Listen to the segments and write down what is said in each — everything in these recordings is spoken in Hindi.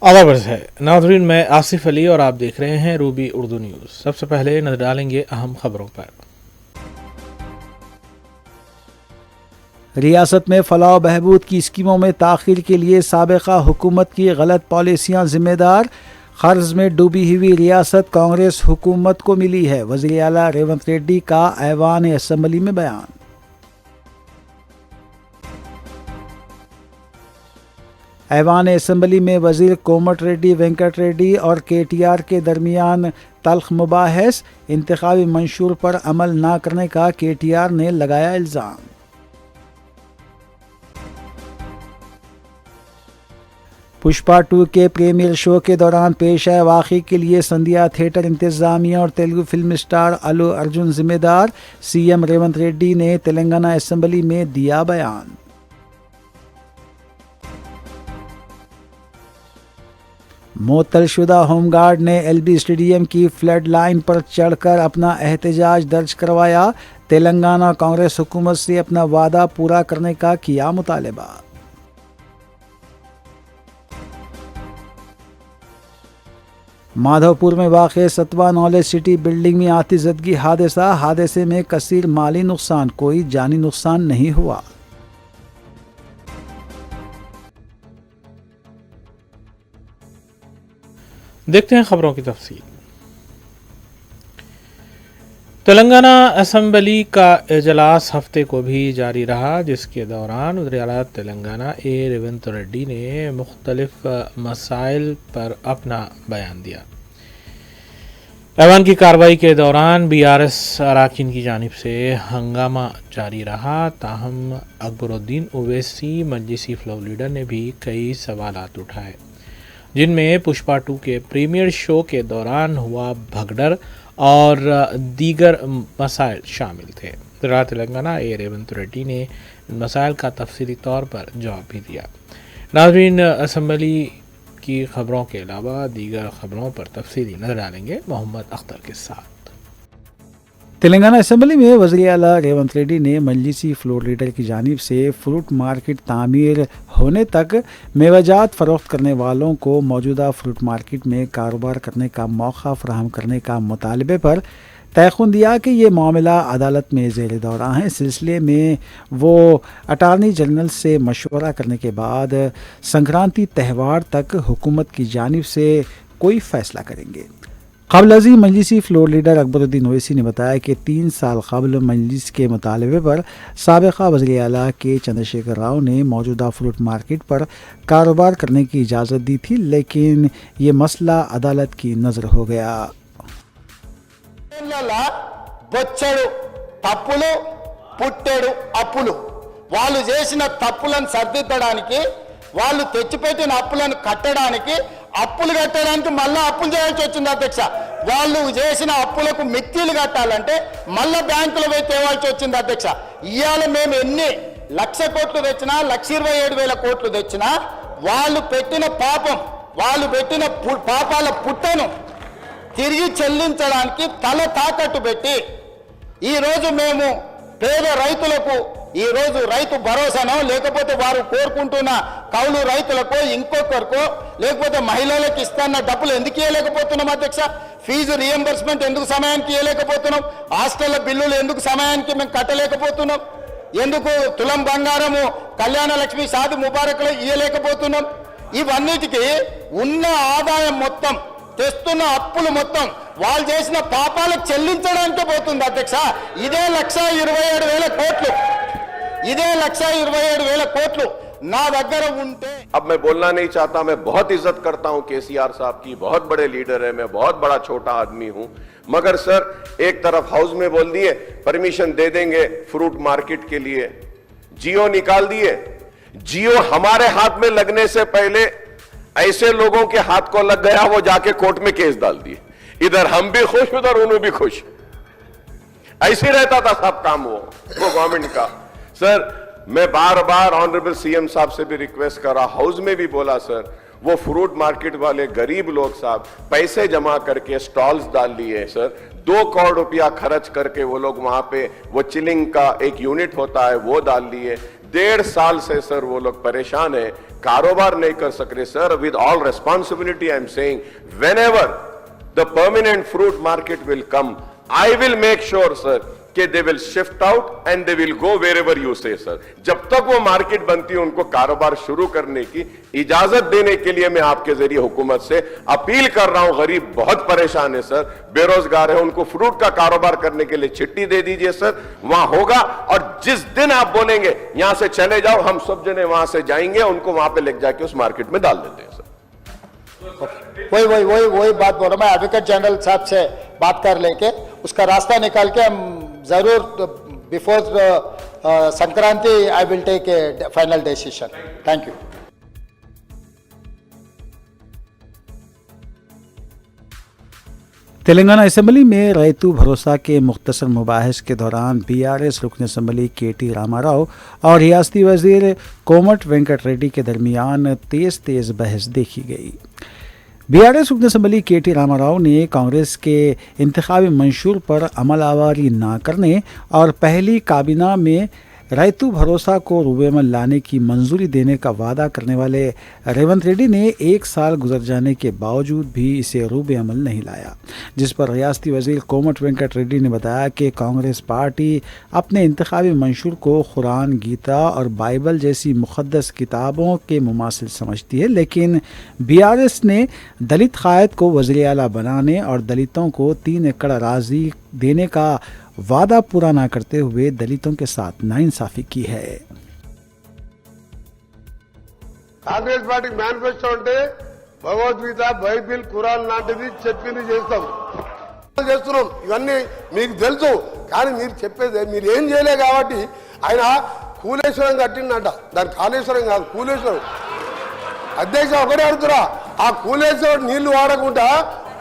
आदाब है नाज़रीन, मैं आसिफ अली और आप देख रहे हैं रूबी उर्दू न्यूज़। सबसे पहले नजर डालेंगे अहम खबरों पर। रियासत में फलाह बहबूद की स्कीमों में ताख़ीर के लिए साबिक़ा हुकूमत की गलत पॉलिसियाँ जिम्मेदार। कर्ज में डूबी हुई रियासत कांग्रेस हुकूमत को मिली है। वज़ीर आला रेवंत रेड्डी का ऐवान असम्बली में बयान। ऐवान असम्बली में वज़ीर कोमट रेड्डी, वेंकट रेड्डी और KTR के दरमियान तल्ख मुबाहिस। इंतखाबी मंशूर पर अमल न करने का KTR ने लगाया इल्ज़ाम। पुष्पा 2 के प्रीमियर शो के दौरान पेश आए वाक़े के लिए संध्या थिएटर इंतज़ामिया और तेलुगु फिल्म स्टार अल्लू अर्जुन जिम्मेदार। CM रेवंत रेड्डी ने तेलंगाना असम्बली में दिया बयान। मुअत्तलशुदा होमगार्ड ने LB स्टेडियम की फ्लड लाइन पर चढ़कर अपना एहतजाज दर्ज करवाया। तेलंगाना कांग्रेस हुकूमत से अपना वादा पूरा करने का किया मुतालबा। माधवपुर में वाक़े सतवा नॉलेज सिटी बिल्डिंग में आतिशज़दगी हादसे में कसीर माली नुकसान, कोई जानी नुकसान नहीं हुआ। देखते हैं खबरों की तफसील। तेलंगाना असम्बली का इजलास हफ्ते को भी जारी रहा, जिसके दौरान वज़ीर आला तेलंगाना रेवंत रेड्डी ने मुख्तलिफ मसाइल पर अपना बयान दिया। ऐवान की कार्रवाई के दौरान BRS अरकान की जानिब से हंगामा जारी रहा। ताहम अकबरुद्दीन ओवैसी मजलिसी फ्लोर लीडर ने भी कई सवालात उठाए, जिनमें पुष्पा 2 के प्रीमियर शो के दौरान हुआ भगदड़ और दीगर मसाइल शामिल थे। तेलंगाना रेवंत रेड्डी ने इन मसाइल का तफसीली तौर पर जवाब भी दिया। नाज़रीन, असम्बली की खबरों के अलावा दीगर खबरों पर तफसीली नजर डालेंगे मोहम्मद अख्तर के साथ। तेलंगाना असम्बली में वज़ीर आला रेवंत रेड्डी ने मजलिसी फ्लोर लीडर की जानिब से फ्रूट मार्केट तामीर होने तक मेवाजात फ़रोख्त करने वालों को मौजूदा फ्रूट मार्केट में कारोबार करने का मौका फराहम करने का मुतालबे पर तयख़ुन दिया कि ये मामला अदालत में ज़ेर दौरा है। इस सिलसिले में वो अटारनी जनरल से मशवरा करने के बाद संक्रांति त्यौहार तक हुकूमत की जानिब से कोई फ़ैसला करेंगे। क़ब्ल मजलिसी फ्लोर लीडर अकबरुद्दीन ओवैसी ने बताया कि 3 साल कबल मजलिस के मुतालबे पर साबिक़ा वज़ीर आला के चंद्रशेखर राव ने मौजूदा फ्रूट मार्केट पर कारोबार करने की इजाज़त दी थी, लेकिन ये मसला अदालत की नज़र हो गया। బొచ్చడు తప్పులు పుట్టెడు అప్పులు వాళ్ళు చేసిన తప్పులను సరిదిద్దడానికి, వాళ్ళు తెచ్చిపెట్టిన అప్పులను కట్టడానికి, అప్పులు కట్టడానికి మళ్ళీ అప్పులు చేయాల్సి వచ్చింది అధ్యక్ష. వాళ్ళు చేసిన అప్పులకు మిత్తిలు కట్టాలంటే మళ్ళీ బ్యాంకులో పోయి తేవాల్సి వచ్చింది అధ్యక్ష. ఇవాళ మేము ఎన్ని 1,00,000 కోట్లు తెచ్చినా, 1,27,000 కోట్లు తెచ్చినా వాళ్ళు పెట్టిన పాపం, వాళ్ళు పెట్టిన పాపాల పుట్టను తిరిగి చెల్లించడానికి తల తాకట్టు పెట్టి ఈరోజు మేము పేద రైతులకు ఈరోజు రైతు భరోసానో, లేకపోతే వారు కోరుకుంటున్న కౌలు రైతులకో, ఇంకొకరికో, లేకపోతే మహిళలకు ఇస్తున్న డబ్బులు ఎందుకు ఇవ్వలేకపోతున్నాం అధ్యక్ష? ఫీజు రియంబర్స్మెంట్ ఎందుకు సమయానికి ఇవ్వలేకపోతున్నాం? హాస్టల్ బిల్లులు ఎందుకు సమయానికి మేము కట్టలేకపోతున్నాం? ఎందుకు తులం బంగారము కళ్యాణ లక్ష్మి షాది ముబారక్లు ఇవ్వలేకపోతున్నాం? ఇవన్నిటికీ ఉన్న ఆదాయం మొత్తం, తెస్తున్న అప్పులు మొత్తం వాళ్ళు చేసిన పాపాలకు చెల్లించడానికే పోతుంది అధ్యక్ష. ఇదే 1,27,000 కోట్లు, ఇదే 1,27,000 కోట్లు నా దగ్గర ఉంటే. अब मैं बोलना नहीं चाहता, मैं बहुत इज्जत करता हूं KCR साहब की, बहुत बड़े लीडर है, मैं बहुत बड़ा छोटा आदमी हूं, मगर सर एक तरफ हाउस में बोल दिए परमिशन दे देंगे फ्रूट मार्केट के लिए, जियो निकाल दिए। जियो हमारे हाथ में लगने से पहले ऐसे लोगों के हाथ को लग गया, वो जाके कोर्ट में केस डाल दिए। इधर हम भी खुश, उधर उन्हों भी खुश। ऐसे रहता था सब काम वो गवर्नमेंट का। सर मैं बार बार ऑनरेबल CM साहब से भी रिक्वेस्ट करा, हाउस में भी बोला, सर वो फ्रूट मार्केट वाले गरीब लोग साहब पैसे जमा करके स्टॉल्स डाल लिए सर, 2 करोड़ रुपया खर्च करके वो लोग वहां पे वो चिलिंग का एक यूनिट होता है वो डाल लिए, 1.5 साल से सर वो लोग परेशान है, कारोबार नहीं कर सक रहे sir. With all responsibility I am saying, whenever the permanent fruit market will come, I will make sure sir कि they will shift out and they will go wherever you say sir. जब तक वो मार्केट बनती है उनको कारोबार शुरू करने की इजाजत देने के लिए मैं आपके जरिए हुकूमत से अपील कर रहा हूं। गरीब बहुत परेशान है सर, बेरोजगार है, उनको फ्रूट का कारोबार करने के लिए चिट्ठी दे दीजिए सर, वहां होगा। और जिस दिन आप बोलेंगे यहां से चले जाओ, हम सब जने वहां से जाएंगे, उनको वहां पे लेके जाके उस मार्केट में डाल देते हैं सर। वही बात बोल रहा मैं, एडवोकेट जनरल साहब से बात कर लेके उसका रास्ता निकाल के हम जरूर before Sankranti I will take a final decision. Thank you. Telangana assembly में रैतू भरोसा के मुख्तसर मुबाहिस के दौरान बीआरएस रुकन असम्बली केटी रामाराव और रियासती वजीर कोमट वेंकट रेड्डी के दरमियान तेज़ बहस देखी गई। बीआरएस रुकन असम्बली केटी रामाराव ने कांग्रेस के इंतखाबी मंशूर पर अमलआवरी ना करने और पहली काबीना में रैतू भरोसा को रूबेमल लाने की मंजूरी देने का वादा करने वाले रेवंत रेड्डी ने 1 साल गुजर जाने के बावजूद भी इसे रूबे अमल नहीं लाया, जिस पर रियासती वजीर कोमट वेंकट रेड्डी ने बताया कि कांग्रेस पार्टी अपने इंतखाबी मंशूर को कुरान, गीता और बाइबल जैसी मुक़द्दस किताबों के मुमासिल समझती है, लेकिन बीआरएस ने दलित कायद को वज़ीर आला बनाने और दलितों को 3 एकड़ अराज़ी देने का वादा पूरा न करते हुए दलितों के साथ नाइंसाफी की है। కాంగ్రెస్ పార్టీ మేనిఫెస్టో అంటే భగవద్గీత, బైబిల్, ఖురాన్ లాంటిది చెప్పింది చేస్తున్నాం. ఇవన్నీ మీకు తెలుసు, కానీ మీరు చెప్పేది మీరు ఏం చేయలే కాబట్టి ఆయన కూలేశ్వరం కట్టిందంట. దాని కాళేశ్వరం కాదు, కూలేశ్వరం. అధ్యక్ష ఒకటే అడుగుతున్నా, ఆ కూలేశ్వరం నీళ్లు వాడకుండా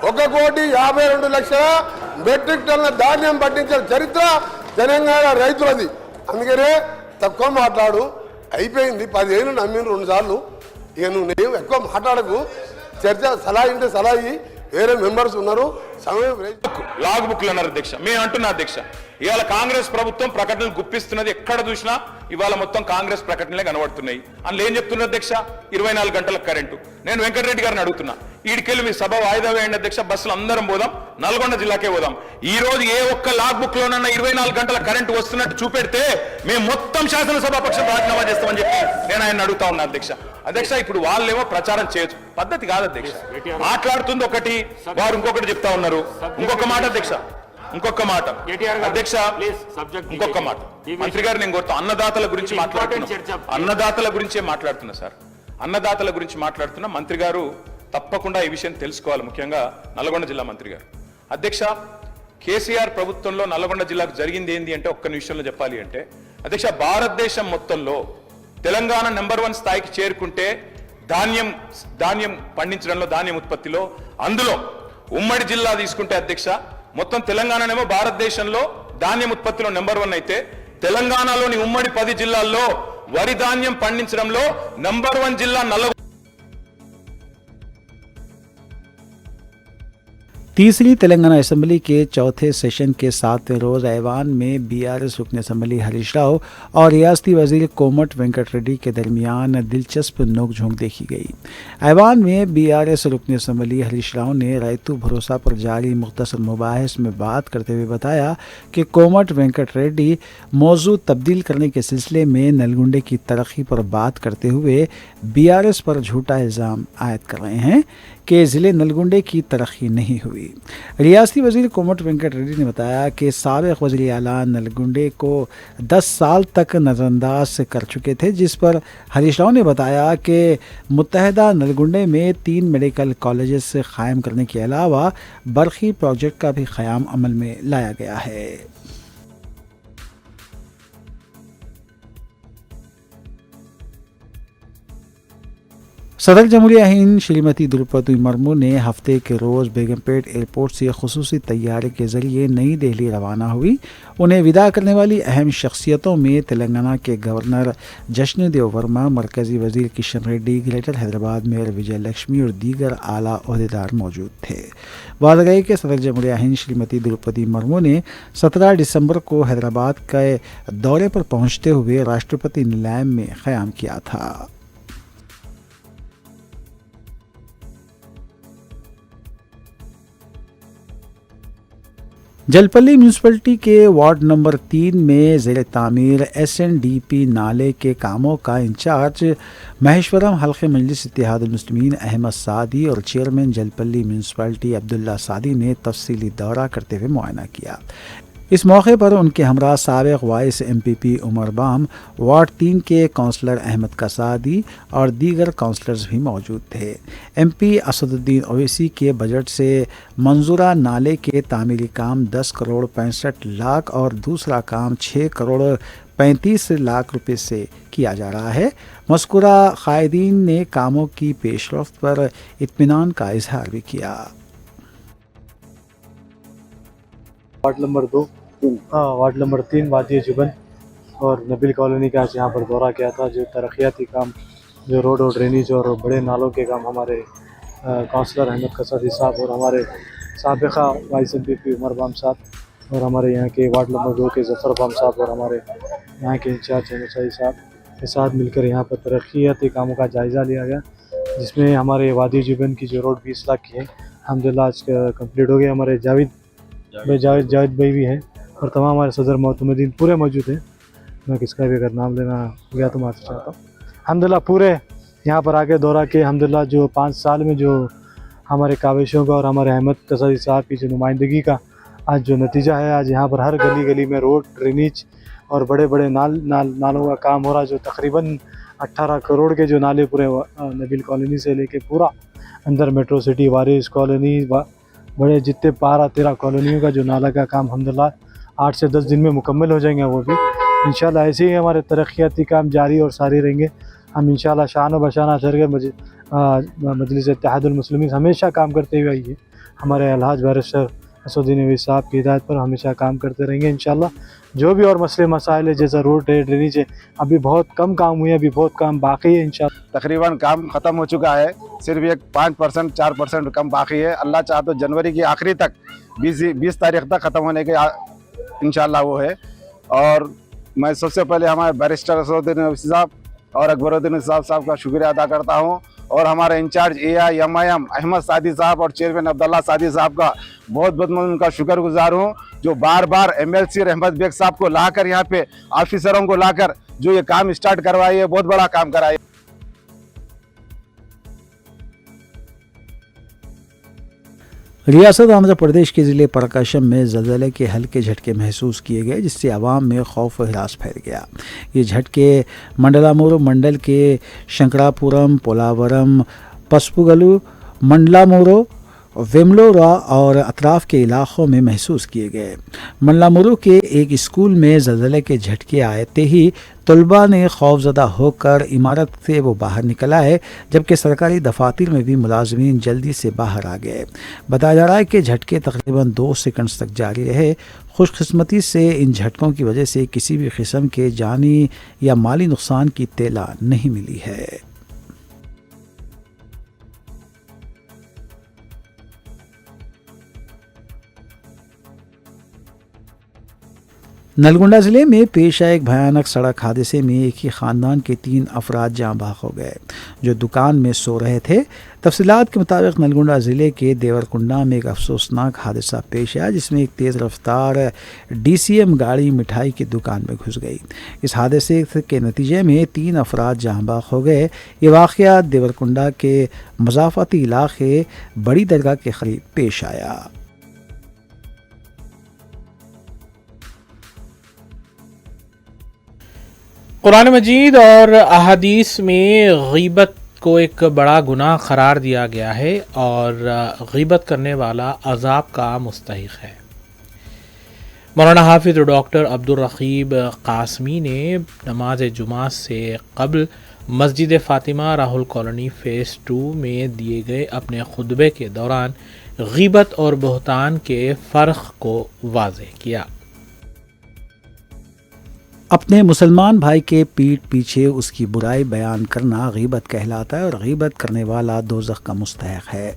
1,52,00,000 మెట్రిక్ టన్నుల ధాన్యం పట్టించిన చరిత్ర తెలంగాణ రైతులది. అందుకనే తక్కువ మాట్లాడు, అయిపోయింది. 10 ఏళ్ళు నమ్మిన 2 సార్లు. ఇక నువ్వు ఎక్కువ మాట్లాడకు. చర్చ సలహా ఇంటే సలహా వేరే మెంబర్స్ ఉన్నారు. సమయం లాగ్ బుక్లు అన్నారు అధ్యక్ష. మేము అంటున్నా అధ్యక్ష, ఇవాళ కాంగ్రెస్ ప్రభుత్వం ప్రకటనలు గుప్పిస్తున్నది. ఎక్కడ చూసినా ఇవాళ మొత్తం కాంగ్రెస్ ప్రకటనలే కనబడుతున్నాయి. అందులో ఏం చెప్తున్నారు అధ్యక్ష? 24 గంటల కరెంటు. నేను వెంకటరెడ్డి గారిని అడుగుతున్నా, ఈడికెళ్ళి మీ సభ వాయిదా వేయండి అధ్యక్ష, బస్సులు అందరం పోదాం, నల్గొండ జిల్లాకే పోదాం. ఈ రోజు ఏ ఒక్క లాగ్ బుక్ లోనన్నా 24 గంటల కరెంటు వస్తున్నట్టు చూపెడితే మేము మొత్తం శాసనసభాపక్షం రాజీనామా చేస్తామని చెప్పి నేను ఆయన అడుగుతా ఉన్నా అధ్యక్ష. అధ్యక్ష, ఇప్పుడు వాళ్ళేమో ప్రచారం చేయొచ్చు, పద్ధతి కాదు అధ్యక్ష. మాట్లాడుతుంది ఒకటి, వారు ఇంకొకటి చెప్తా ఉన్నారు. ఇంకొక మాట అధ్యక్ష, ఇంకొక మాట అధ్యక్ష, ఇంకొక మాట. మంత్రి గారు నేను కోరుతా, అన్నదాతల గురించి మాట్లాడుతున్నా, అన్నదాతల గురించే మాట్లాడుతున్నా సార్, అన్నదాతల గురించి మాట్లాడుతున్నా. మంత్రి గారు తప్పకుండా ఈ విషయం తెలుసుకోవాలి, ముఖ్యంగా నల్గొండ జిల్లా మంత్రి గారు. అధ్యక్ష, కేసీఆర్ ప్రభుత్వంలో నల్గొండ జిల్లాకు జరిగింది ఏంది అంటే ఒక్క నిమిషంలో చెప్పాలి అంటే అధ్యక్ష, భారతదేశం మొత్తంలో తెలంగాణ నెంబర్ 1 స్థాయికి చేరుకుంటే ధాన్యం పండించడంలో, ధాన్యం ఉత్పత్తిలో, అందులో ఉమ్మడి జిల్లా తీసుకుంటే అధ్యక్ష, మొత్తం తెలంగాణనేమో భారతదేశంలో ధాన్యం ఉత్పత్తిలో నెంబర్ 1 అయితే తెలంగాణలోని ఉమ్మడి 10 జిల్లాల్లో వరి ధాన్యం పండించడంలో నెంబర్ 1 జిల్లా నల్గొండ. तीसरी तेलंगाना असेंबली के चौथे सेशन के 7वें रोज़ ऐवान में बीआरएस रुकन असम्बली हरीश राव और रियासती वजीर कोमट वेंकट रेड्डी के दरमियान दिलचस्प नोकझोंक देखी गई। ऐवान में बीआरएस रुकन असम्बली हरीश राव ने रैतू भरोसा पर जारी मुख्तसर मुबाहिस में बात करते हुए बताया कि कोमट वेंकट रेड्डी मौजू तब्दील करने के सिलसिले में नलगुंडे की तरक्की पर बात करते हुए बीआरएस पर झूठा इल्ज़ाम आयद कर रहे हैं कि ज़िले नलगुंडे की तरक्की नहीं हुई। रियासती वजीर कोमट वेंकट रेड्डी ने बताया कि साबिक़ वज़ीर आला नलगुंडे को 10 साल तक नज़रअंदाज कर चुके थे, जिस पर हरीश राव ने बताया कि मुत्तहदा नलगुंडे में 3 मेडिकल कॉलेजेस क़ायम करने के अलावा बरखी प्रोजेक्ट का भी क़याम अमल में लाया गया है। सदर जमहूरिया हिंद श्रीमती द्रौपदी मुर्मू ने हफ्ते के रोज़ बेगमपेट एयरपोर्ट से खुसूसी तैयारे के ज़रिए नई दिल्ली रवाना हुई। उन्हें विदा करने वाली अहम शख्सियतों में तेलंगाना के गवर्नर जश्नदेव वर्मा, मरकज़ी वज़ीर किशन रेड्डी, ग्रेटर हैदराबाद मेयर विजय लक्ष्मी और दीगर आला ओहदेदार मौजूद थे। वाज़ के सदर जमहूरिया हिंद श्रीमती द्रौपदी मुर्मू ने 17 दिसंबर को हैदराबाद के दौरे पर पहुँचते हुए राष्ट्रपति नीलायम में क़याम किया था। जलपल्ली म्यूनसिपलिटी के वार्ड नंबर 3 में ज़ेर तामीर SNDP नाले के कामों का इंचार्ज महेश्वरम हल्के मजलिस इत्तेहादुल मुस्लिमीन अहमद सादी और चेयरमैन जलपल्ली म्यूनसिपलिटी अब्दुल्ला सादी ने तफसीली दौरा करते हुए मुआयना किया। इस मौके पर उनके हमरा साबिक़ vice MPP Umar Bam, ward 3 के काउंसलर अहमद कसादी और दीगर काउंसलर्स भी मौजूद थे। MP असदुद्दीन ओवैसी के बजट से मंजूरा नाले के तामीरी काम 10 करोड़ 65 लाख और दूसरा काम 6 करोड़ 35 लाख रुपए से किया जा रहा है। मज़कूरा क़ायदीन ने कामों की पेशरफ्त पर इत्मीनान का इजहार भी किया। वार्ड नंबर 3 वादी जुबन और नबील कॉलोनी का आज यहाँ पर दौरा किया था। जो तरक्याती काम, जो रोड और ड्रेनेज और बड़े नालों के काम हमारे काउंसलर अहमद कसादी साहब और हमारे साबिक़ा वाइस MPP उमर बाम साहब और हमारे यहाँ के वार्ड नंबर 2 के जफ़र बाम साहब और हमारे यहाँ के इंचार्ज अहमद साहब के साथ मिलकर यहाँ पर तरक्याती कामों का जायज़ा लिया गया, जिसमें हमारे वादी जुबन की जो रोड 20 लाख की है अल्हम्दुलिल्लाह आज कम्प्लीट हो गया। हमारे जावेद भाई भी हैं और तमाम हमारे सदर मोहतमदीन पूरे मौजूद हैं। मैं किसका भी अगर नाम लेना गया तो माफ़ी चाहता हूँ। अल्हम्दुलिल्लाह पूरे यहाँ पर आके दौरा के अल्हम्दुलिल्लाह जो 5 साल में जो हमारे काविशों का और हमारे अहमद कसादी साहब की जो नुमाइंदगी का आज जो नतीजा है, आज यहाँ पर हर गली गली में रोड, ड्रेनेज और बड़े बड़े नालों का काम हो रहा है। जो तकरीबन 18 करोड़ के जो नाले पूरे नबील कॉलोनी से लेके पूरा अंदर मेट्रो सिटी, वारिस कॉलोनी, बड़े जितने 12-13 कॉलोनियों का जो नाला का काम अल्हम्दुलिल्लाह 8 से 10 दिन में मुकम्मल हो जाएंगे। वो भी इंशाल्लाह ऐसे ही हमारे तरक्याती काम जारी और सारी रहेंगे। हम इंशाल्लाह शान व बशाना करके मजलिस इत्तेहादुल मुस्लिमीन हमेशा काम करते हुए आइए। हमारे अलहाज बैरिस्टर असदुद्दीन ओवैसी साहब की हिदायत पर हमेशा काम करते रहेंगे इंशाल्लाह। जो भी और मसले मसाइल है, जैसा रोड है, ड्रेनेज है, अभी बहुत कम काम हुए, अभी बहुत काम बाकी है इंशाल्लाह। तकरीबन काम ख़त्म हो चुका है, सिर्फ एक 5% 4% कम बाकी है। अल्लाह चाहे तो जनवरी की आखिरी तक 20 तारीख तक ख़त्म होने के इंशाल्लाह वो है। और मैं सबसे पहले हमारे बैरिस्टर असदुद्दीन ओवैसी साहब और अकबरुद्दीन साहब का शुक्रिया अदा करता हूँ और हमारे इंचार्ज AIMIM अहमद सादी साहब और चेयरमैन अब्दुल्ला सादी साहब का बहुत बहुत मैं उनका शुक्रगुजार हूँ, जो बार बार MLC रहमत बेग साहब को लाकर यहाँ पे ऑफिसरों को लाकर जो ये काम स्टार्ट करवाई है, बहुत बड़ा काम कराई। रियासत आंध्र प्रदेश के ज़िले प्रकाशम में ज़लज़ले के हल्के झटके महसूस किए गए, जिससे आवाम में खौफ व हिरास फैल गया। ये झटके मंडलामुरु मंडल के शंकरापुरम, पोलावरम, पसपुगलू, मंडलामुरु, वेमलोरा और अतराफ़ के इलाक़ों में महसूस किए गए। मंडलामुरु के एक स्कूल में ज़लज़ले के झटके आते ही तलबा ने खौफज़दा होकर इमारत से वो बाहर निकल आए, जबकि सरकारी दफातर में भी मुलाजमीन जल्दी से बाहर आ गए। बताया जा रहा है कि झटके तकरीबन 2 सेकंड तक जारी रहे। खुशकिस्मती से इन झटकों की वजह से किसी भी किस्म के जानी या माली नुकसान की इत्तला नहीं मिली है। नलगोंडा ज़िले में पेश आए एक भयानक सड़क हादसे में एक ही ख़ानदान के 3 अफराद जाँ बहक हो गए, जो दुकान में सो रहे थे। तफसीलात के मुताबिक नलगोंडा ज़िले के देवरकुंडा में एक अफसोसनाक हादसा पेश आया, जिसमें एक तेज़ रफ्तार DCM गाड़ी मिठाई की दुकान में घुस गई। इस हादसे के नतीजे में 3 अफराद जाँ बहक हो गए। ये वाक़या देवरकुंडा के मज़ाफ़ाती इलाक़े बड़ी दरगाह के करीब पेश आया। कुरान मजीद और अहादीस में गीबत को एक बड़ा गुनाह करार दिया गया है और गीबत करने वाला अज़ाब का मुस्तहिक है। मौलाना हाफिज़ डॉक्टर अब्दुल रकीब कासमी ने नमाज जुमा से कबल मस्जिद फ़ातिमा राहुल कॉलोनी फ़ेज़ 2 में दिए गए अपने खुतबे के दौरान ग़ीबत और बहतान के फ़र्क को वाज़ेह किया। अपने मुसलमान भाई के पीठ पीछे उसकी बुराई बयान करना गीबत कहलाता है और गीबत करने वाला दोज़ख का मुस्तहक़ है।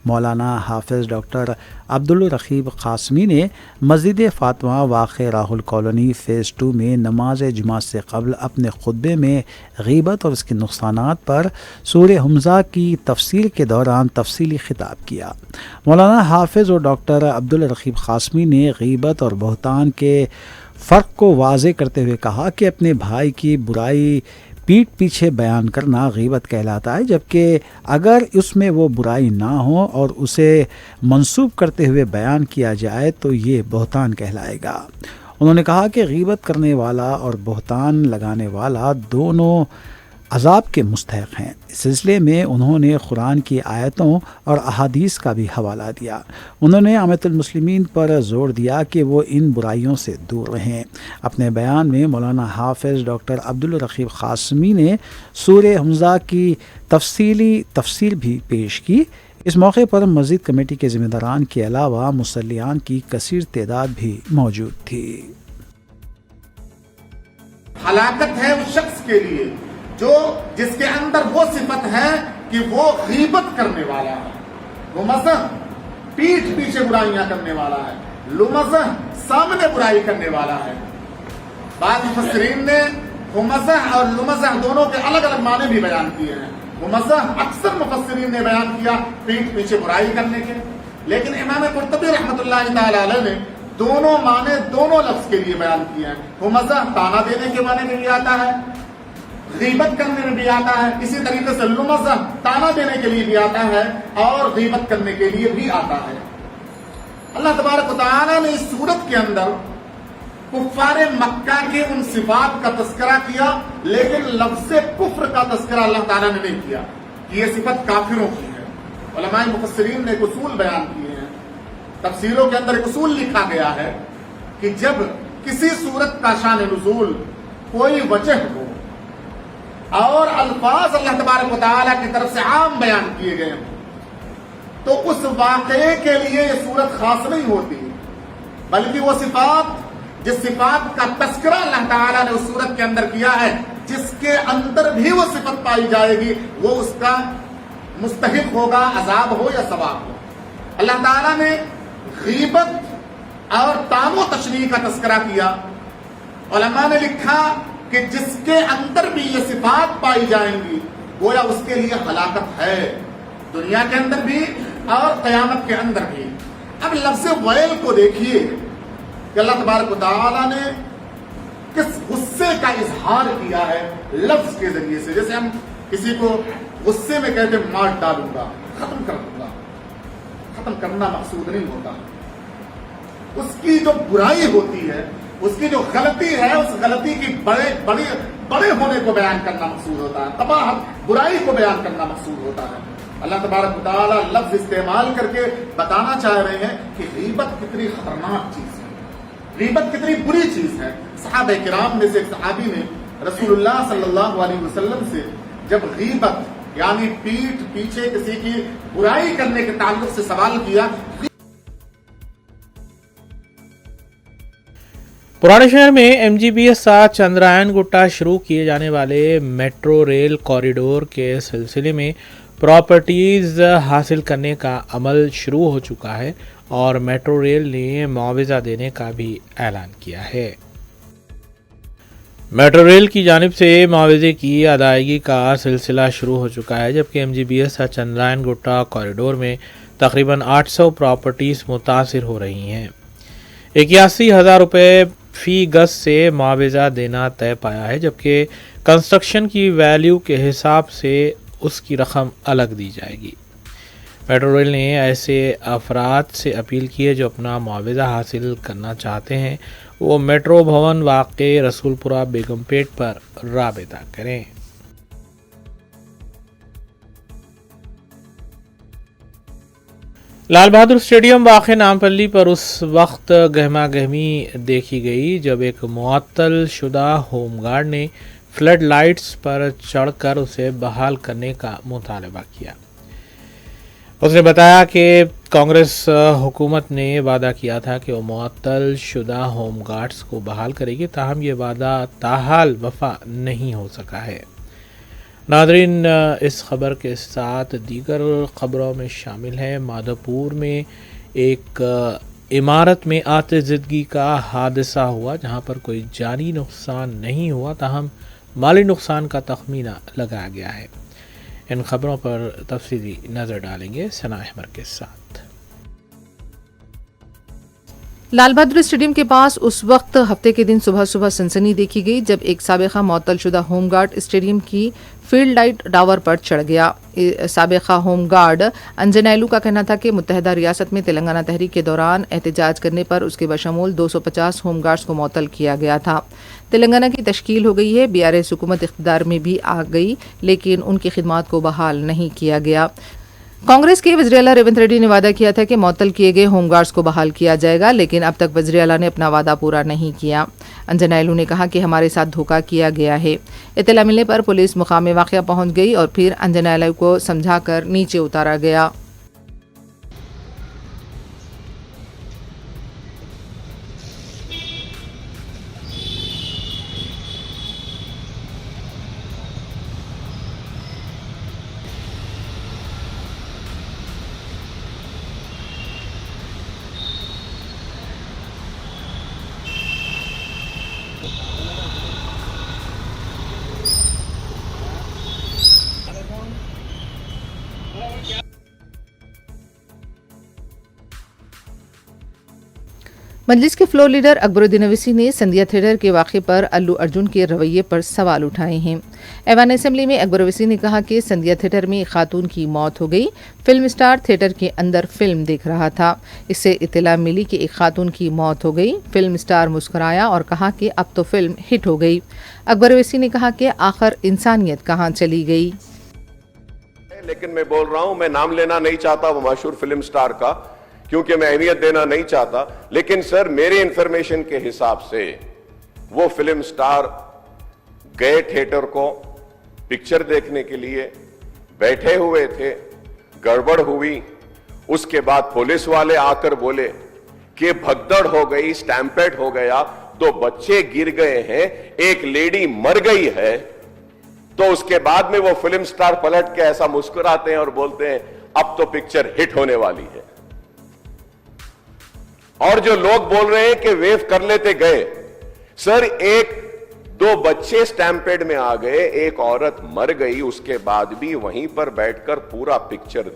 मौलाना हाफिज़ डॉक्टर अब्दुल रकीब क़ासमी ने मस्जिद फ़ातिमा वाक़े राहुल कॉलोनी फ़ेज़ 2 में नमाज जुमा से क़ब्ल अपने खुतबे में गीबत और उसके नुक़सानात पर सूरह हमज़ा की तफसील के दौरान तफसीली खिताब किया। मौलाना हाफिज़ और डॉक्टर अब्दुल रकीब क़ासमी ने गीबत और बहतान के फ़र्क को वाज़े करते हुए कहा कि अपने भाई की बुराई पीठ पीछे बयान करना गीबत कहलाता है, जबकि अगर उसमें वो बुराई ना हो और उसे मंसूब करते हुए बयान किया जाए तो ये बहतान कहलाएगा। उन्होंने कहा कि गीबत करने वाला और बहतान लगाने वाला दोनों अज़ाब के मुस्तहक़ हैं। इस सिलसिले में उन्होंने कुरान की आयतों और अहादीस का भी हवाला दिया। उन्होंने आमतुल मुस्लिमीन पर जोर दिया कि वो इन बुराइयों से दूर रहें। अपने बयान में मौलाना हाफिज़ डॉक्टर अब्दुल रकीब क़ासमी ने सूरह हमज़ा की तफसील भी पेश की। इस मौके पर मस्जिद कमेटी के ज़िम्मेदारान के अलावा मुसल्लियान की कसीर तादाद भी मौजूद थी। हलाकत है उस शख्स के लिए जो जिसके अंदर वो सिफत है कि वो गीबत करने वाला है, वो मज़ह पीठ पीछे बुराइयां करने वाला है, लुमज़ह सामने बुराई करने वाला है। बाद मुफस्सिरीन ने हुमज़ह और लुमज़ह दोनों के अलग अलग माने भी बयान किए हैं। हुमज़ह अक्सर मुफस्सिरीन ने बयान किया पीठ पीछे बुराई करने के, लेकिन इमाम कुर्तुबी रहमतुल्लाह तआला अलैह ने दोनों माने दोनों लफ्ज के लिए बयान किए हैं। हुमज़ह ताना देने के माने में भी आता है, गीबत करने में भी आता है, इसी तरीके से लुमज़ह ताना देने के लिए भी आता है और गीबत करने के लिए भी आता है। अल्लाह तबारक व तआला ने इस सूरत के अंदर कुफ्फारे मक्का के उन सिफात का तस्करा किया, लेकिन लफ्ज़े कुफ्र का तस्करा अल्लाह ताला ने नहीं किया कि ये सिफत काफिरों की है। उलमाए मुफस्सिरीन ने एक उसूल बयान किए हैं, तफसीरों के अंदर एक उसूल लिखा गया है कि जब किसी सूरत का शान नुज़ूल कोई वजह हो और अल्फाज अल्लाह तबारक व तआला की तरफ से आम बयान किए गए हैं, तो उस वाक़ये के लिए ये सूरत खास नहीं होती, बल्कि वो सिफात जिस सिफात का तस्करा अल्लाह ताला ने उस सूरत के अंदर किया है, जिसके अंदर भी वो सिफत पाई जाएगी, वो उसका मुस्तहिक होगा, अजाब हो या सवाब हो। अल्लाह ताला ने गीबत और तामो तशरीह का तस्करा किया। उलमा ने लिखा कि जिसके अंदर भी ये सिफात पाई जाएंगी गोया उसके लिए हलाकत है, दुनिया के अंदर भी और क़यामत के अंदर भी। अब लफ्ज़ वैल को देखिए कि अल्लाह तबारक व तआला ने किस गुस्से का इजहार किया है लफ्ज के जरिए से। जैसे हम किसी को गुस्से में कहते मार डालूंगा, खत्म कर दूंगा, खत्म करना मकसूद नहीं होता, उसकी जो बुराई होती है, उसकी जो गलती है, उस गलती की बड़े होने को बयान करना मकसूद होता है, तबाह बुराई को बयान करना मकसूद होता है। अल्लाह तबारक व तआला लफ्ज इस्तेमाल करके बताना चाह रहे हैं कि गीबत कितनी खतरनाक चीज है, गीबत कितनी बुरी चीज है। सहाबा किराम में से एक सहाबी ने रसूलुल्लाह सल्लल्लाहु अलैहि वसल्लम से जब गीबत यानी पीठ पीछे किसी की बुराई करने के ताल्लुक से सवाल किया। पुराने शहर में एमजीबीएस 7 चंद्रायन गुट्टा शुरू किए जाने वाले मेट्रो रेल कॉरिडोर के सिलसिले में प्रॉपर्टीज़ हासिल करने का अमल शुरू हो चुका है और मेट्रो रेल ने मुआवजा देने का भी ऐलान किया है। मेट्रो रेल की जानिब से मुआवजे की अदायगी का सिलसिला शुरू हो चुका है, जबकि एमजीबीएस चंद्रायन गुट्टा कॉरिडोर में तकरीबन 800 प्रॉपर्टीज़ मुतासिर हो रही हैं। 81,000 रुपये फ़ी गज से मुआवजा देना तय पाया है, जबकि कंस्ट्रक्शन की वैल्यू के हिसाब से उसकी रकम अलग दी जाएगी। मेट्रो रेल ने ऐसे अफराद से अपील की है जो अपना मुआवजा हासिल करना चाहते हैं, वो मेट्रो भवन वाक़े रसूलपुरा बेगमपेट पर राबिता करें। लाल बहादुर स्टेडियम वाक़े नामपल्ली पर उस वक्त गहमा गहमी देखी गई जब एक मुअत्तल शुदा होमगार्ड ने फ्लड लाइट्स पर चढ़कर उसे बहाल करने का मुतालबा किया। उसने बताया कि कांग्रेस हुकूमत ने वादा किया था कि वो मुअत्तल शुदा होम गार्ड्स को बहाल करेगी, ताहम ये वादा ताहाल वफा नहीं हो सका है। नादरीन, इस खबर के साथ दीगर खबरों में शामिल है माधोपुर में एक इमारत में आतिज़िदगी का हादसा हुआ, जहां पर कोई जानी नुकसान नहीं हुआ, ताहम माली नुकसान का तखमीना लगाया गया है। इन खबरों पर तफसीली नज़र डालेंगे सना अहमद के साथ। लाल बहादुर स्टेडियम के पास उस वक्त हफ्ते के दिन सुबह सुबह सनसनी देखी गई जब एक साबिका मुअत्तल शुदा होमगार्ड स्टेडियम की फील्ड लाइट टावर पर चढ़ गया। साबिका होमगार्ड अंजनायलू का कहना था कि मुत्तहदा रियासत में तेलंगाना तहरीक के दौरान एहतजाज करने पर उसके बशमूल 250 होमगार्ड्स को मुअत्तल किया गया था। तेलंगाना की तश्कील हो गई है, बीआरएस हुकूमत इख्तियार में भी आ गई, लेकिन उनकी खिदमात को बहाल नहीं किया गया। कांग्रेस के वज़ीर आला रेवंत रेड्डी ने वादा किया था कि मुअत्तल किए गए होमगार्ड्स को बहाल किया जाएगा, लेकिन अब तक वज़ीर आला ने अपना वादा पूरा नहीं किया। अंजनायलू ने कहा कि हमारे साथ धोखा किया गया है। इत्तला मिलने पर पुलिस मुकाम वाक़या पहुंच गई और फिर अंजनायलू को समझाकर नीचे उतारा गया। मजलिस के फ्लोर लीडर अकबरुद्दीन अवैसी ने संध्या थिएटर के वाक़े पर अल्लू अर्जुन के रवैये पर सवाल उठाए हैं। ऐवान असेंबली में अकबर अवैसी ने कहा कि संध्या थिएटर में एक खातून की मौत हो गई। फिल्म स्टार थिएटर के अंदर फिल्म देख रहा था, इससे इत्तला मिली कि एक खातून की मौत हो गई। फिल्म स्टार मुस्कुराया और कहा कि अब तो फिल्म हिट हो गई। अकबर अवैसी ने कहा कि आखिर इंसानियत कहाँ चली गई। लेकिन मैं बोल रहा हूं, मैं नाम लेना नहीं चाहता वो मशहूर फिल्म स्टार का, क्योंकि मैं अहमियत देना नहीं चाहता, लेकिन सर मेरे इंफॉर्मेशन के हिसाब से वो फिल्म स्टार गए थिएटर को पिक्चर देखने के लिए, बैठे हुए थे, गड़बड़ हुई, उसके बाद पुलिस वाले आकर बोले कि भगदड़ हो गई, स्टैम्पेड हो गया, 2 बच्चे गिर गए हैं, एक लेडी मर गई है। तो उसके बाद में वो फिल्म स्टार पलट के ऐसा मुस्कुराते हैं और बोलते हैं अब तो पिक्चर हिट होने वाली है। और जो लोग बोल रहे हैं कि वेव कर लेते गए, सर 1-2 बच्चे स्टैम्पेड में आ गए, एक औरत मर गई, उसके बाद भी वहीं पर बैठकर पूरा पिक्चर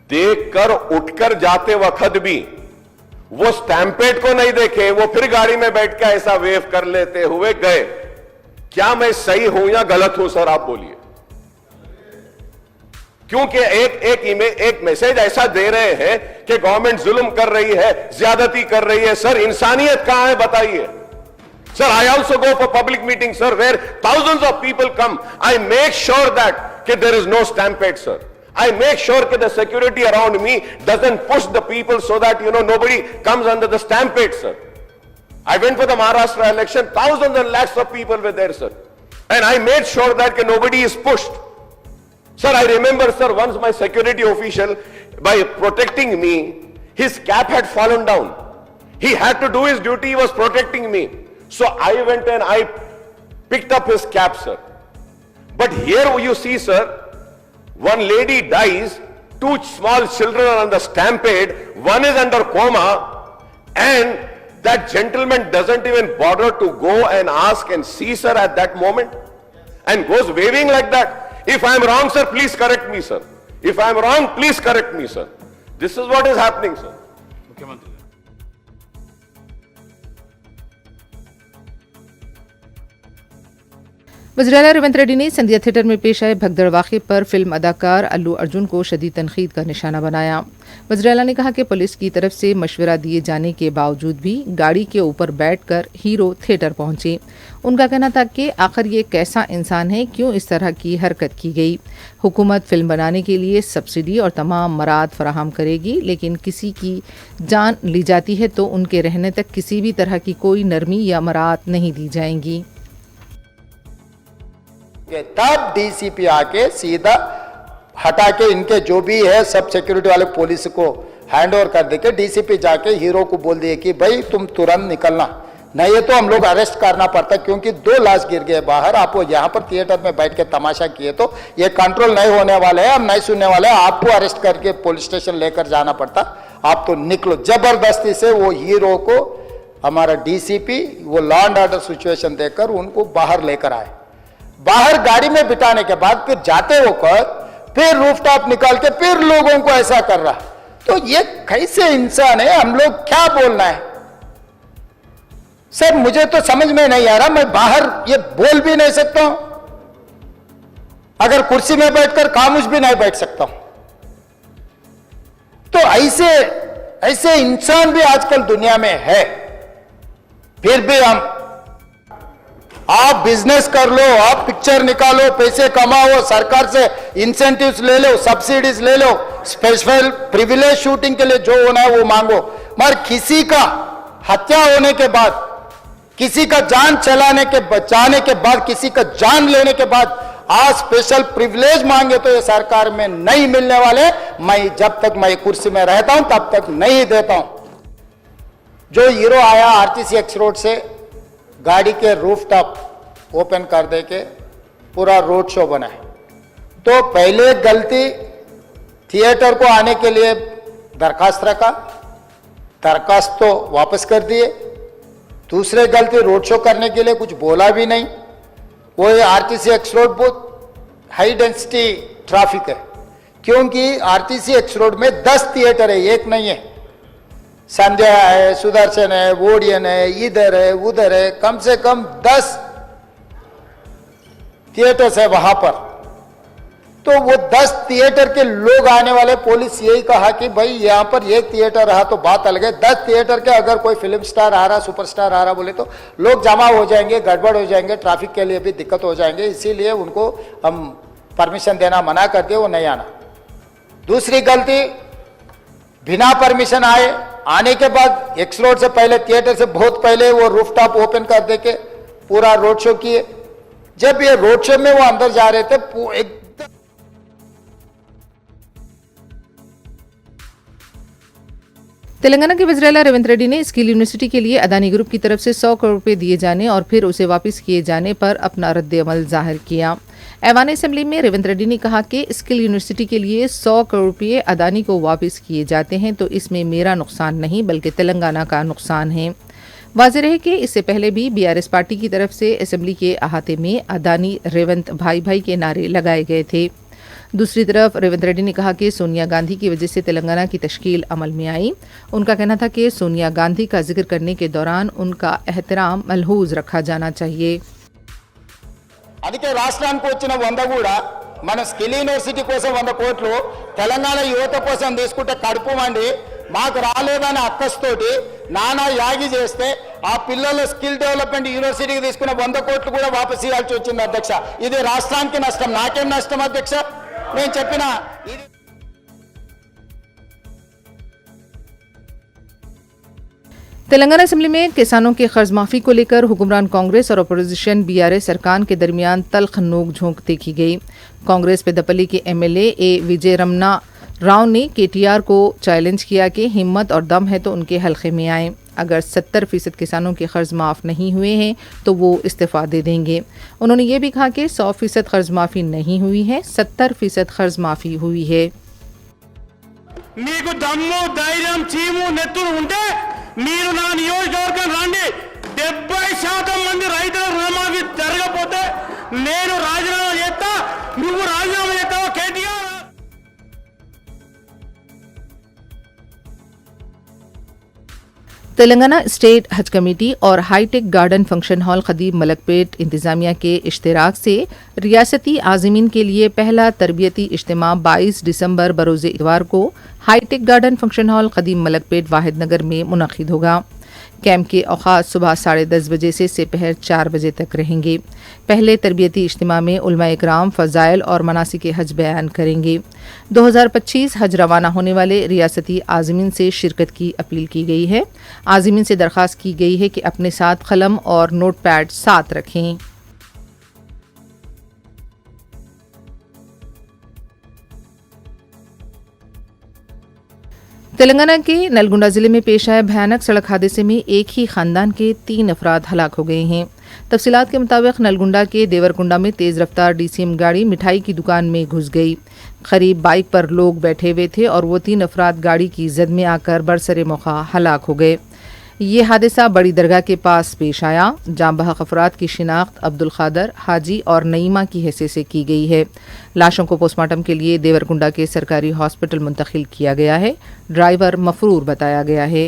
देखकर उठकर जाते वक्त भी वो स्टैम्पेड को नहीं देखे, वो फिर गाड़ी में बैठ के ऐसा वेव कर लेते हुए गए। क्या मैं सही हूं या गलत हूं सर, आप बोलिए। क्योंकि एक मैसेज ऐसा दे रहे हैं कि गवर्नमेंट जुल्म कर रही है, ज्यादती कर रही है। सर इंसानियत कहां है बताइए। Sir I also go for public meeting sir, where thousands of people come. I make sure that there is no stampede sir. I make sure that the security around me doesn't push the people so that nobody comes under the stampede sir. I went for the Maharashtra election, thousands and lakhs of people were there sir, and I made sure that nobody is pushed. Sir, I remember, sir, once my security official, by protecting me, his cap had fallen down. He had to do his duty, he was protecting me. So I went and I picked up his cap, sir. But here you see, sir, one lady dies, 2 small children are on the stampede, one is under coma, and that gentleman doesn't even bother to go and ask and see, sir, at that moment, and goes waving like that. If I am wrong, sir, please correct me, sir. If I am wrong, please correct me, sir. This is what is happening, sir. वज़ीर आला रेवंत रेड्डी ने संध्या थिएटर में पेश आए भगदड़ वाक़े पर फिल्म अदाकार अल्लू अर्जुन को शदीद तनकीद का निशाना बनाया। वज़ीर आला ने कहा कि पुलिस की तरफ से मशवरा दिए जाने के बावजूद भी गाड़ी के ऊपर बैठकर हीरो थिएटर पहुंचे। उनका कहना था कि आखिर ये कैसा इंसान है, क्यों इस तरह की हरकत की गई। हुकूमत फिल्म बनाने के लिए सब्सिडी और तमाम मराद फराहम करेगी, लेकिन किसी की जान ली जाती है तो उनके रहने तक किसी भी तरह की कोई नरमी या मराद नहीं दी जाएंगी। के तब डीसीपी आके सीधा हटा के इनके जो भी है सब सिक्योरिटी वाले पुलिस को हैंड ओवर कर दे के डीसीपी जाके हीरो को बोल दिए कि भाई तुम तुरंत निकलना, नहीं तो हम लोग अरेस्ट करना पड़ता, क्योंकि 2 लाश गिर गए बाहर। आप वो यहाँ पर थिएटर में बैठ के तमाशा किए तो ये कंट्रोल नहीं होने वाले हैं, हम नहीं सुनने वाले हैं, आपको अरेस्ट करके पुलिस स्टेशन लेकर जाना पड़ता, आप तो निकलो। जबरदस्ती से वो हीरो को हमारा डीसीपी वो लॉ एंड ऑर्डर सिचुएशन देखकर उनको बाहर लेकर आए। बाहर गाड़ी में बिठाने के बाद फिर जाते होकर फिर रूफटॉप निकाल के फिर लोगों को ऐसा कर रहा, तो ये कैसे इंसान है? हम लोग क्या बोलना है सर? मुझे तो समझ में नहीं आ रहा। मैं बाहर ये बोल भी नहीं सकता हूं, अगर कुर्सी में बैठकर खामोश भी नहीं बैठ सकता हूं। तो ऐसे इंसान भी आजकल दुनिया में है। फिर भी आप बिजनेस कर लो, आप पिक्चर निकालो, पैसे कमाओ, सरकार से इंसेंटिव्स ले लो, सब्सिडीज ले लो, स्पेशल प्रिविलेज शूटिंग के लिए जो होना है वो मांगो, मगर किसी का हत्या होने के बाद, किसी का जान चलाने के बचाने के बाद, किसी का जान लेने के बाद आज स्पेशल प्रिविलेज मांगे तो ये सरकार में नहीं मिलने वाले। मैं जब तक मैं कुर्सी में रहता हूं तब तक नहीं देता हूं। जो हीरो आया आरटीसी एक्स रोड से गाड़ी के रूफटॉप ओपन कर दे के पूरा रोड शो बनाए, तो पहले गलती थिएटर को आने के लिए दरखास्त रखा, दरखास्त तो वापस कर दिए। दूसरे गलती रोड शो करने के लिए कुछ बोला भी नहीं। वो आरटीसी एक्स रोड बहुत हाई डेंसिटी ट्रैफिक है, क्योंकि आरटीसी एक्स रोड में 10 थिएटर है, एक नहीं है। संध्या है, सुदर्शन है, वोडियन है, इधर है, उधर है, कम से कम 10 थिएटर्स है वहां पर। तो वो 10 थिएटर के लोग आने वाले, पुलिस यही कहा कि भाई यहां पर एक थिएटर रहा तो बात अलग है, 10 थिएटर के अगर कोई फिल्म स्टार आ रहा, सुपरस्टार आ रहा बोले तो लोग जमा हो जाएंगे, गड़बड़ हो जाएंगे, ट्रैफिक के लिए भी दिक्कत हो जाएंगे, इसीलिए उनको हम परमिशन देना मना कर दिए, वो नहीं आना। दूसरी गलती, बिना परमिशन आने के बाद एक्स रोड से पहले, थिएटर से बहुत पहले वो रूफटॉप ओपन कर दे के पूरा रोड शो किए। जब ये रोड शो में वो अंदर जा रहे थे, एक तेलंगाना के वज़ीर आला रेवंत रेड्डी ने स्किल यूनिवर्सिटी के लिए अदानी ग्रुप की तरफ से 100 करोड़ रुपए दिए जाने और फिर उसे वापस किए जाने पर अपना रद्द-ए-अमल जाहिर किया। ऐवान असेंबली में रेवंत रेड्डी ने कहा कि स्किल यूनिवर्सिटी के लिए 100 करोड़ रुपए अदानी को वापस किए जाते हैं तो इसमें मेरा नुकसान नहीं बल्कि तेलंगाना का नुकसान है। वाज़ेह है कि इससे पहले भी बीआरएस पार्टी की तरफ से असेंबली के अहाते में अदानी रेवंत भाई भाई के नारे लगाए गए थे। दूसरी तरफ रेवंत रेड्डी ने कहा कि सोनिया गांधी की वजह से तेलंगाना की तश्कील अमल में आई। उनका कहना था कि सोनिया गांधी का जिक्र करने के दौरान उनका एहतराम मलहूज रखा जाना चाहिए। అందుకే రాష్ట్రానికి వచ్చిన 100 కూడా మన స్కిల్ యూనివర్సిటీ కోసం 100 కోట్లు తెలంగాణ యువత కోసం తీసుకుంటే కడుపు మండి మాకు రాలేదని అక్కస్తోటి నానా యాగి చేస్తే ఆ పిల్లల స్కిల్ డెవలప్మెంట్ యూనివర్సిటీకి తీసుకున్న 100 కోట్లు కూడా వాపస్ ఇవ్వాల్సి వచ్చింది అధ్యక్ష। ఇది రాష్ట్రానికి నష్టం, నాకేం నష్టం అధ్యక్ష? నేను చెప్పిన ఇది तेलंगाना असेंबली में किसानों के कर्ज माफी को लेकर हुक्मरान कांग्रेस और अपोजिशन बीआरएस सरकार के दरमियान तल्ख नोक झोंक देखी गई। कांग्रेस पेदपल्ली के एमएलए ए विजय रमना राव ने केटीआर को चैलेंज किया कि हिम्मत और दम है तो उनके हल्के में आए। अगर 70% किसानों के कर्ज माफ़ नहीं हुए हैं तो वो इस्तीफ़ा दे देंगे। उन्होंने ये भी कहा कि 100% कर्ज माफ़ी नहीं हुई है, 70% कर्ज माफ़ी हुई है। మీకు దమ్ము ధైర్యం చీము నెత్తురు ఉంటే మీరు నా నియోజకవర్గం రండి। 70% మంది రైతుల రుణమాఫీ జరగకపోతే నేను రాజీనామా చేస్తా, నువ్వు రాజీనామా చేస్తావా కేటీఆర్? तेलंगाना स्टेट हज कमेटी और हाईटेक गार्डन फंक्शन हॉल खदीम मलकपेट इंतजामिया के इश्तराक से रियासती आज़मीन के लिए पहला तरबियती इज्तिमा 22 दिसंबर बरोज़ इतवार को हाईटेक गार्डन फंक्शन हॉल खदीम मलकपेट वाहिद नगर में मुनक़िद होगा। कैंप के औक़ात सुबह 10:30 बजे से दोपहर 4 बजे तक रहेंगे। पहले तरबियती इज्तिमा में उलमा इकराम फ़ज़ाइल और मनासिक हज बयान करेंगे। 2025 हज रवाना होने वाले रियासती आज़मीन से शिरकत की अपील की गई है। आज़मीन से दरख्वास्त की गई है कि अपने साथ कलम और नोट पैड साथ रखें। तेलंगाना के नलगुंडा जिले में पेश आए भयानक सड़क हादसे में एक ही खानदान के 3 अफराद हलाक हो गए हैं। तफसीलात के मुताबिक नलगुंडा के देवरकुंडा में तेज रफ्तार डीसीएम गाड़ी मिठाई की दुकान में घुस गई। करीब बाइक पर लोग बैठे हुए थे और वो 3 अफराद गाड़ी की जद में आकर बरसरे मौका हलाक हो गए। ये हादसा बड़ी दरगाह के पास पेश आया। जाँ बहक अफराद की शिनाख्त अब्दुल खादर, हाजी और नईमा की हैसियत से की गई है। लाशों को पोस्टमार्टम के लिए देवरकुंडा के सरकारी हॉस्पिटल मुंतकिल किया गया है। ड्राइवर मफरूर बताया गया है।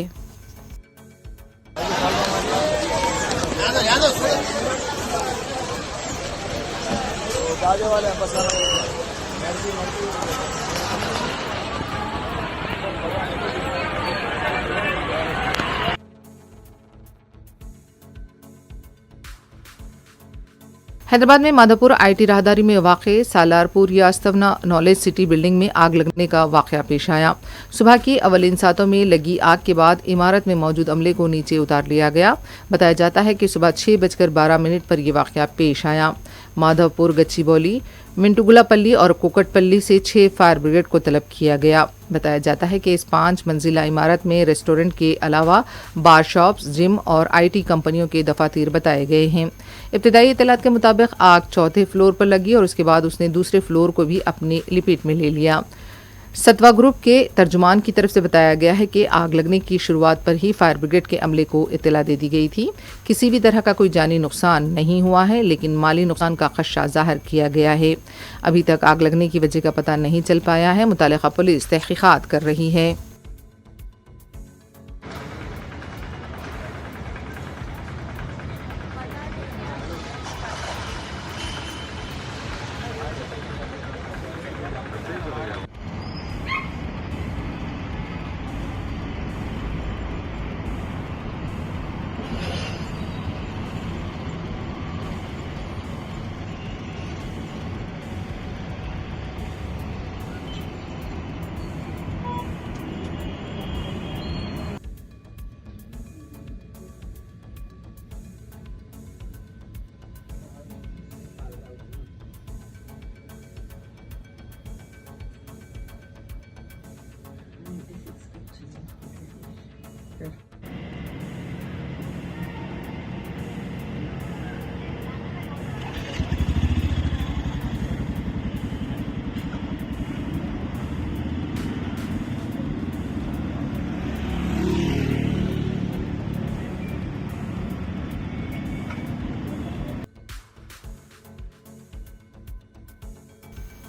हैदराबाद में माधापुर आईटी राहदारी में वाक़े सालारपुर यास्तवना नॉलेज सिटी बिल्डिंग में आग लगने का वाक़या पेश आया। सुबह की अवलिन सातों में लगी आग के बाद इमारत में मौजूद अमले को नीचे उतार लिया गया। बताया जाता है कि सुबह 6:12 पर यह वाक़या पेश आया। माधवपुर, गच्चीबौली, मिंटुगुलापल्ली और कोकटपल्ली से 6 फायर ब्रिगेड को तलब किया गया। बताया जाता है कि इस 5 मंजिला इमारत में रेस्टोरेंट के अलावा बार शॉप्स, जिम और आईटी कंपनियों के दफातर बताए गए हैं। इब्तिदाई इत्तलात के मुताबिक आग 4थे फ्लोर पर लगी और उसके बाद उसने दूसरे फ्लोर को भी अपनी लिपेट में ले लिया। सतवा ग्रुप के तर्जुमान की तरफ से बताया गया है कि आग लगने की शुरुआत पर ही फायर ब्रिगेड के अमले को इत्तला दे दी गई थी। किसी भी तरह का कोई जानी नुकसान नहीं हुआ है, लेकिन माली नुकसान का खदशा जाहिर किया गया है। अभी तक आग लगने की वजह का पता नहीं चल पाया है। मुतालिका पुलिस तहकीकात कर रही है।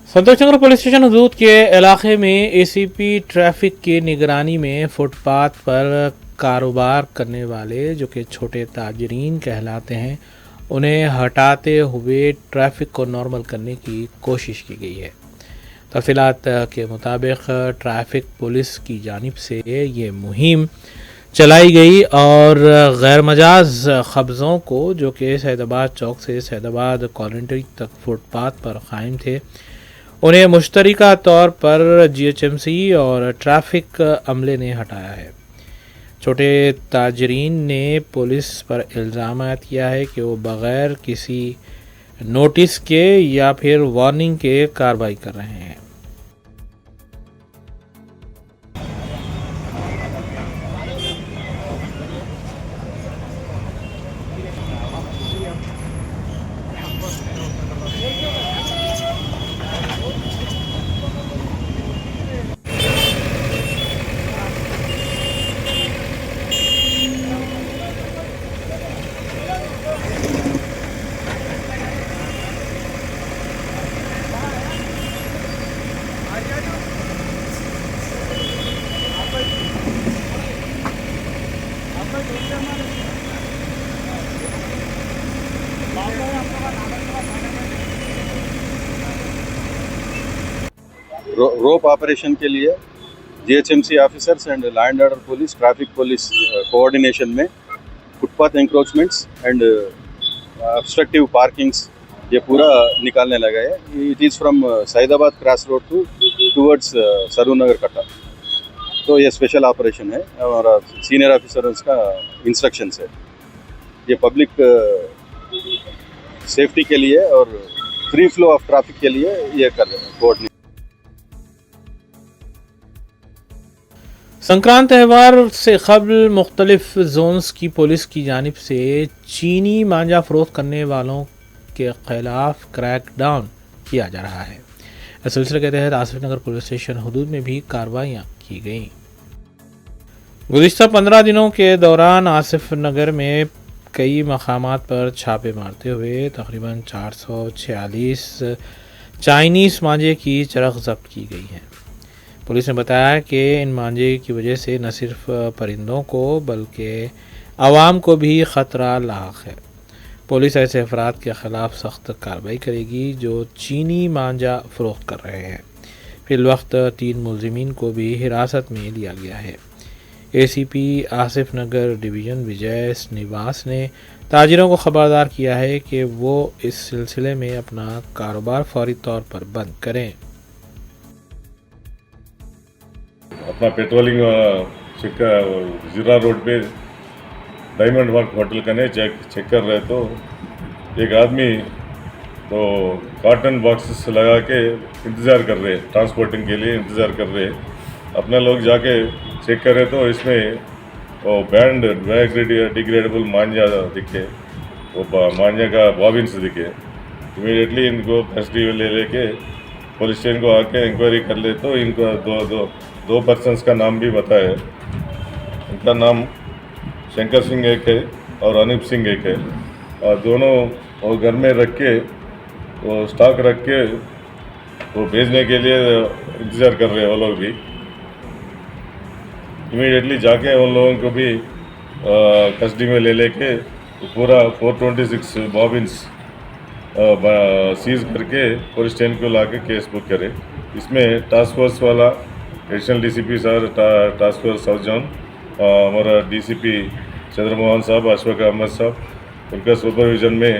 संतोष नगर पुलिस स्टेशन हदूद के इलाके में एसीपी ट्रैफिक की निगरानी में फुटपाथ पर कारोबार करने वाले जो कि छोटे ताजरीन कहलाते हैं, उन्हें हटाते हुए ट्रैफिक को नॉर्मल करने की कोशिश की गई है। तफसीलात के मुताबिक ट्रैफिक पुलिस की जानिब से ये मुहिम चलाई गई और गैर मजाज कब्ज़ों को जो कि सैदाबाद चौक से सैदाबाद कॉलोनी तक फुटपाथ पर कायम थे, उन्हें मुश्तरका तौर पर जीएचएमसी और ट्रैफिक अमले ने हटाया है। छोटे ताजरीन ने पुलिस पर इल्ज़ाम आयद किया है कि वो बग़ैर किसी नोटिस के या फिर वार्निंग के कार्रवाई कर रहे हैं। रोप ऑपरेशन के लिए GHMC officers and law and order police, traffic police coordination में फुटपाथ एंक्रोचमेंट्स एंड ऑब्स्ट्रक्टिव पार्किंग्स ये पूरा निकालने लगा है। It is from Saidabad cross road towards Saroornagar कट्टा। तो ये स्पेशल ऑपरेशन है और सीनियर ऑफिसर्स का इंस्ट्रक्शंस है। ये पब्लिक सेफ्टी के लिए और फ्री फ्लो ऑफ ट्रैफिक के लिए ये कर रहे हैं कोऑर्डिनेट। संक्रांत त्यौहार से कबल मुख्तलिफ जोन्स की पुलिस की जानिब से चीनी मांझा फरोख्त करने वालों के खिलाफ क्रैकडाउन किया जा रहा है। इस सिलसिले के तहत आसिफ नगर पुलिस स्टेशन हदूद में भी कार्रवाइयाँ की गईं। गुज़िश्ता 15 दिनों के दौरान आसिफ नगर में कई मकामात पर छापे मारते हुए तकरीबन 446 चाइनीज़ मांझे की चरख जब्त की गई है। पुलिस ने बताया कि इन मांझे की वजह से न सिर्फ परिंदों को बल्कि आवाम को भी ख़तरा लाक है। पुलिस ऐसे अफराद के ख़िलाफ़ सख्त कार्रवाई करेगी जो चीनी मांझा फ़रोख्त कर रहे हैं। फिलवक्त 3 मुलजिमीन को भी हिरासत में लिया गया है। ACP आसिफ नगर डिवीज़न विजय निवास ने ताजिरों को ख़बरदार किया है कि वो इस सिलसिले में अपना कारोबार फौरी तौर पर बंद करें। अपना पेट्रोलिंग जीरा रोड पे डायमंड वर्क होटल का ने चेक कर रहे तो एक आदमी तो कॉटन बॉक्सेस लगा के इंतज़ार कर रहे, ट्रांसपोर्टिंग के लिए इंतज़ार कर रहे। अपने लोग जाके चेक करे तो इसमें वो बैंड डिग्रेडेबल मांझा दिखे, वो मांझा का बॉबिन्स दिखे। इमीडिएटली इनको कस्टडी ले लेके पुलिस स्टेशन को आके इंक्वायरी कर ले तो इनको दो पर्सन्स का नाम भी बताया। इनका नाम शंकर सिंह एक है और अनूप सिंह एक है, और दोनों वो घर में रख के वो स्टॉक रख के वो भेजने के लिए इंतज़ार कर रहे हैं वो लोग भी। इमीडिएटली जाके उन लोगों को भी कस्टडी में ले लेके पूरा 426 बॉबिन्स सीज करके पुलिस स्टेशन को लाके केस बुक करे। इसमें टास्क फोर्स वाला additional DCP sir, task force south zone, हमारा DCP चंद्रमोहन साहब, अशफाक अहमद साहब, उनका सुपरविजन में,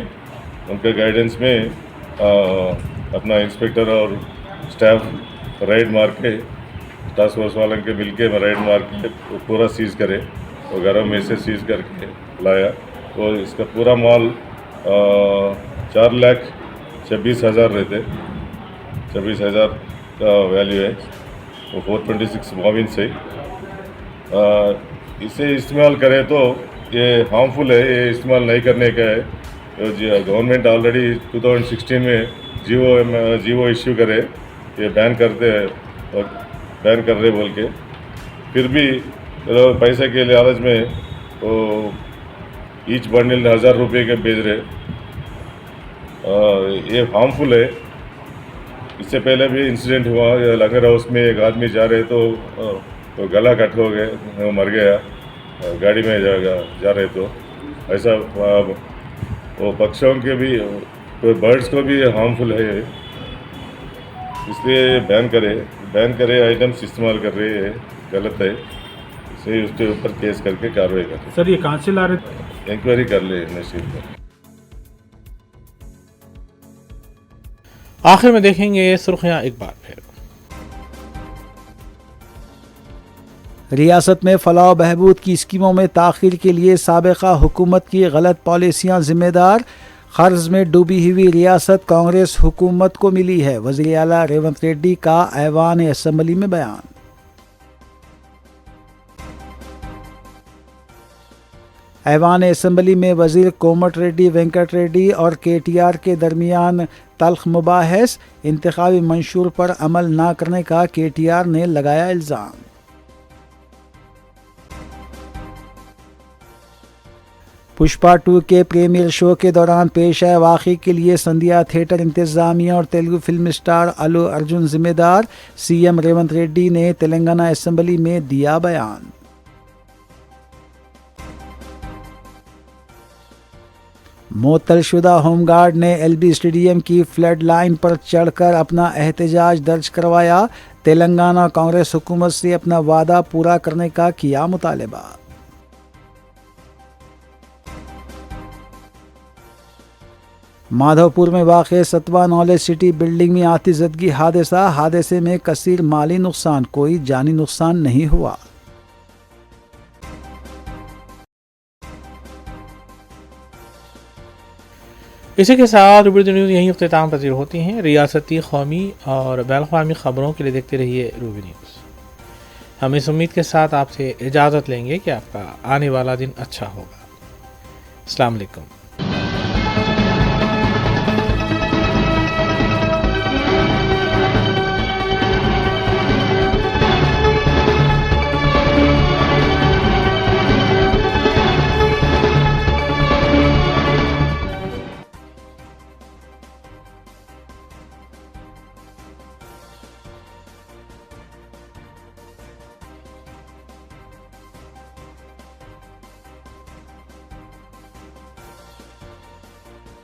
उनका गाइडेंस में अपना इंस्पेक्टर और स्टाफ राइड मार के टास्क फोर्स वालों के मिल के राइड मार के पूरा सीज़ करे और घरों में से सीज़ करके लाया। और इसका पूरा माल 4,26,000 रहते, 26,000 का वैल्यू है। वो 426 बॉबिन से इसे इस्तेमाल करें तो ये हार्मफुल है, ये इस्तेमाल नहीं करने का है। तो गवर्नमेंट ऑलरेडी 2016 में जीवो इश्यू करे, ये बैन करते हैं और बैन कर रहे बोल के, फिर भी पैसे के लालच में वो ईच बंडल 1000 रुपये के बेच रहे। ये हार्मफुल है। इससे पहले भी इंसिडेंट हुआ, लंगर हाउस में एक आदमी जा रहे तो गला कट हो गए, वो मर गया, गाड़ी में जा रहे तो ऐसा वो पक्षियों के भी, तो बर्ड्स को भी हार्मफुल है, इसलिए बैन करे आइटम्स इस्तेमाल कर रहे हैं, गलत है। इसलिए उसके ऊपर केस करके कार्रवाई करें। सर ये कहाँ से ला रहे थे? इंक्वायरी कर ले नशीब पर। आखिर में देखेंगे सुर्खियां एक बार फिर। रियासत में फलाह बहबूद की स्कीमों में ताख़ीर के लिए साबिक़ा हुकूमत की गलत पॉलिसियां जिम्मेदार। कर्ज में डूबी हुई रियासत कांग्रेस हुकूमत को मिली है। वज़ीर आला रेवंत रेड्डी का ऐवान असम्बली में बयान। ऐवान असम्बली में वज़ीर कोमट रेड्डी, वेंकट रेड्डी और KTR के दरमियान तल्ख मुबाहिस। इंतखाबी मंशूर पर अमल न करने का KTR ने लगाया इल्ज़ाम। पुष्पा 2 के प्रीमियर शो के दौरान पेश आए वाक़े के लिए संध्या थिएटर इंतज़ामिया और तेलुगु फिल्म स्टार अल्लू अर्जुन जिम्मेदार। CM रेवंत रेड्डी ने तेलंगाना असम्बली में दिया बयान। मुअत्तलशुदा होमगार्ड ने LB स्टेडियम की फ्लड लाइन पर चढ़कर अपना एहतजाज दर्ज करवाया। तेलंगाना कांग्रेस हुकूमत से अपना वादा पूरा करने का किया मुतालबा। माधवपुर में वाक़े सतवा नॉलेज सिटी बिल्डिंग में आतिशज़दगी हादसे में कसीर माली नुकसान, कोई जानी नुकसान नहीं हुआ। इसी के साथ रूबी न्यूज़ यहीं इख्तिताम पजीर होती हैं। रियासती, कौमी और बैनुल-अक़वामी ख़बरों के लिए देखते रहिए रूबी न्यूज़। हम इस उम्मीद के साथ आपसे इजाज़त लेंगे कि आपका आने वाला दिन अच्छा होगा। अस्सलाम वालेकुम।